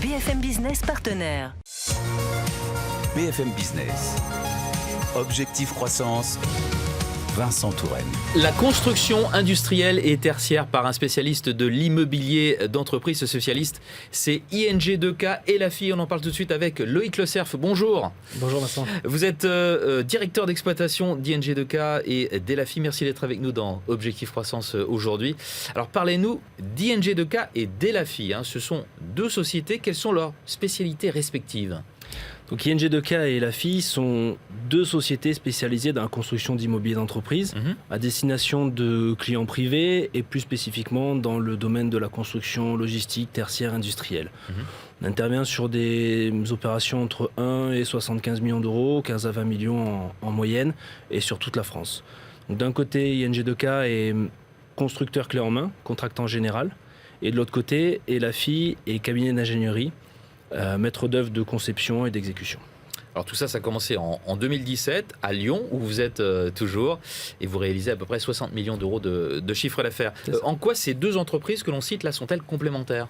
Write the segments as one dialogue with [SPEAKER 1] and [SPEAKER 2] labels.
[SPEAKER 1] BFM Business partenaire.
[SPEAKER 2] BFM Business. Objectif croissance. Vincent Touraine.
[SPEAKER 3] La construction industrielle et tertiaire par un spécialiste de l'immobilier d'entreprise, ce spécialiste, c'est ING2K et la FI. On en parle tout de suite avec Loïc Le Cerf. Bonjour.
[SPEAKER 4] Bonjour Vincent.
[SPEAKER 3] Vous êtes directeur d'exploitation d'ING2K et d'Elafi. Merci d'être avec nous dans Objectif Croissance aujourd'hui. Alors parlez-nous d'ING2K et d'Elafi. Ce sont deux sociétés. Quelles sont leurs spécialités respectives ?
[SPEAKER 4] Donc ING2K et Elafi sont deux sociétés spécialisées dans la construction d'immobilier d'entreprise à destination de clients privés et plus spécifiquement dans le domaine de la construction logistique, tertiaire, industrielle. On intervient sur des opérations entre 1 et 75 millions d'euros, 15 à 20 millions en moyenne et sur toute la France. Donc d'un côté, ING2K est constructeur clé en main, contractant général, et de l'autre côté, Elafi est cabinet d'ingénierie, maître d'œuvre de conception et d'exécution.
[SPEAKER 3] Alors tout ça, ça a commencé en 2017 à Lyon, où vous êtes toujours, et vous réalisez à peu près 60 millions d'euros de chiffre d'affaires. En quoi ces deux entreprises que l'on cite là sont-elles complémentaires ?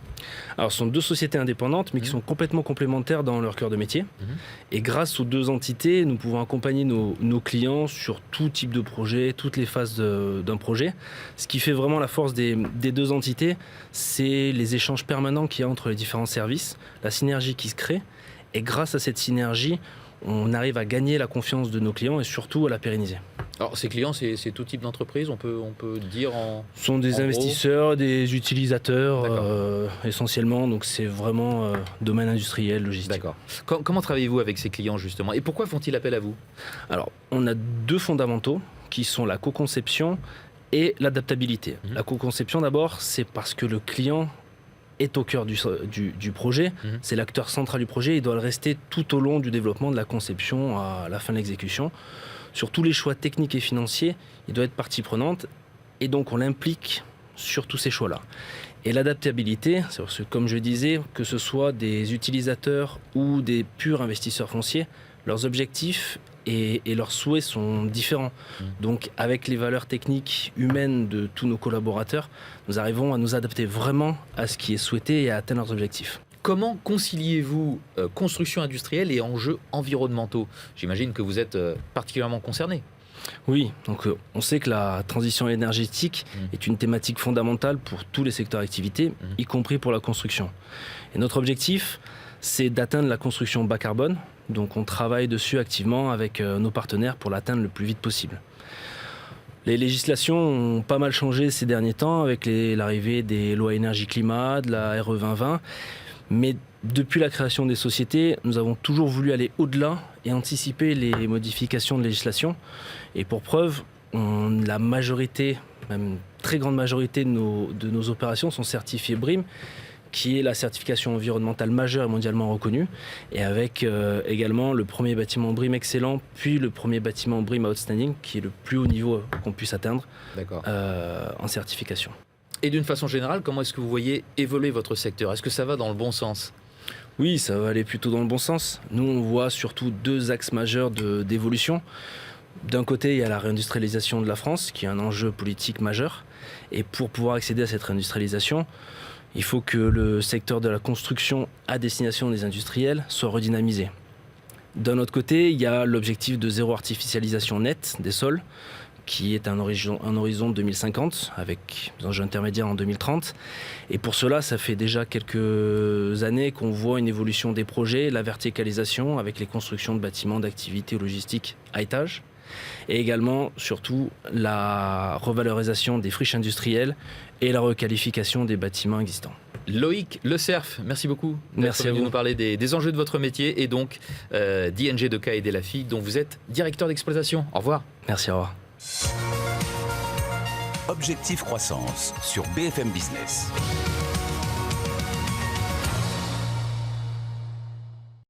[SPEAKER 4] Alors ce sont deux sociétés indépendantes, mais qui sont complètement complémentaires dans leur cœur de métier. Et grâce aux deux entités, nous pouvons accompagner nos clients sur tout type de projet, toutes les phases d'un projet. Ce qui fait vraiment la force des deux entités, c'est les échanges permanents qu'il y a entre les différents services, la synergie qui se crée. Et grâce à cette synergie, on arrive à gagner la confiance de nos clients et surtout à la pérenniser.
[SPEAKER 3] Alors ces clients, c'est tout type d'entreprise, on peut dire en...
[SPEAKER 4] Ce sont des investisseurs, des utilisateurs essentiellement, donc c'est vraiment domaine industriel, logistique.
[SPEAKER 3] D'accord. Comment travaillez-vous avec ces clients justement et pourquoi font-ils appel à vous ?
[SPEAKER 4] Alors, on a deux fondamentaux qui sont la co-conception et l'adaptabilité. La co-conception d'abord, c'est parce que le client est au cœur du projet, c'est l'acteur central du projet, il doit le rester tout au long du développement de la conception à la fin de l'exécution. Sur tous les choix techniques et financiers, il doit être partie prenante et donc on l'implique sur tous ces choix-là. Et l'adaptabilité, c'est parce que comme je disais, que ce soit des utilisateurs ou des purs investisseurs fonciers, leurs objectifs et leurs souhaits sont différents. Donc avec les valeurs techniques humaines de tous nos collaborateurs, nous arrivons à nous adapter vraiment à ce qui est souhaité et à atteindre leurs objectifs.
[SPEAKER 3] Comment conciliez-vous construction industrielle et enjeux environnementaux ? J'imagine que vous êtes particulièrement concerné.
[SPEAKER 4] Oui, donc on sait que la transition énergétique est une thématique fondamentale pour tous les secteurs d'activité, y compris pour la construction. Et notre objectif, c'est d'atteindre la construction bas carbone. Donc on travaille dessus activement avec nos partenaires pour l'atteindre le plus vite possible. Les législations ont pas mal changé ces derniers temps avec l'arrivée des lois énergie-climat, de la RE 2020. Mais depuis la création des sociétés, nous avons toujours voulu aller au-delà et anticiper les modifications de législation. Et pour preuve, la majorité, même très grande majorité de nos opérations sont certifiées BREEAM, qui est la certification environnementale majeure et mondialement reconnue, et avec également le premier bâtiment BREEAM excellent, puis le premier bâtiment BREEAM outstanding, qui est le plus haut niveau qu'on puisse atteindre en certification.
[SPEAKER 3] Et d'une façon générale, comment est-ce que vous voyez évoluer votre secteur ? Est-ce que ça va dans le bon sens ?
[SPEAKER 4] Oui, ça va aller plutôt dans le bon sens. Nous, on voit surtout deux axes majeurs d'évolution. D'un côté, il y a la réindustrialisation de la France, qui est un enjeu politique majeur. Et pour pouvoir accéder à cette réindustrialisation, il faut que le secteur de la construction à destination des industriels soit redynamisé. D'un autre côté, il y a l'objectif de zéro artificialisation nette des sols, qui est un horizon 2050, avec des enjeux intermédiaires en 2030. Et pour cela, ça fait déjà quelques années qu'on voit une évolution des projets, la verticalisation avec les constructions de bâtiments d'activités logistiques à étage, et également, surtout, la revalorisation des friches industrielles et la requalification des bâtiments existants.
[SPEAKER 3] Loïc Le Cerf, merci beaucoup
[SPEAKER 4] d'être venu
[SPEAKER 3] nous parler des enjeux de votre métier et donc d'ING2K et d'Elafi, dont vous êtes directeur d'exploitation. Au revoir.
[SPEAKER 4] Merci, au revoir.
[SPEAKER 2] Objectif croissance sur BFM Business.